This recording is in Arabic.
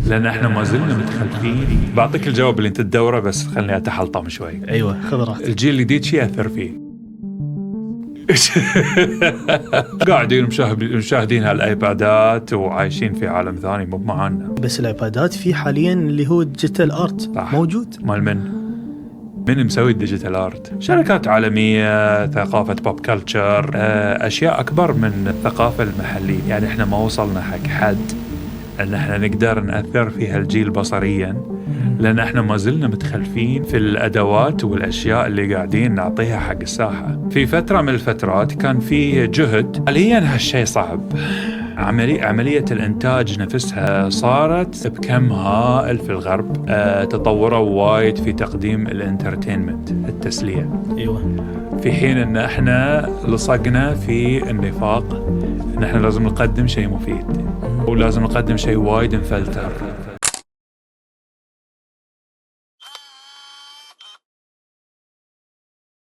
لأن احنا ما زلنا متخلفين. بعطيك الجواب اللي انت تدوره، بس خلني اتحلطم شوي. ايوه خذ راحتك. الجيل الجديد شي يأثر فيه. قاعدين مشاهدين هالايبادات وعايشين في عالم ثاني مو معانا. بس الايبادات في حاليا اللي هو ديجيتال ارت موجود. مال من مسوي الديجيتال ارت؟ شركات عالمية، ثقافة بوب كلتشر، أشياء أكبر من الثقافة المحلية. يعني إحنا ما وصلنا حق حد أن إحنا نقدر نأثر في هالجيل بصريا، لأن إحنا ما زلنا متخلفين في الأدوات والأشياء اللي قاعدين نعطيها حق الساحة. في فترة من الفترات كان في جهد، حاليا هالشيء صعب. عملية الإنتاج نفسها صارت بكم هائل في الغرب. تطوروا وايد في تقديم الانترتينمنت، التسلية. أيوة. في حين أن احنا لصقنا في النفاق، أن احنا لازم نقدم شيء مفيد ولازم نقدم شيء وايد مفلتر.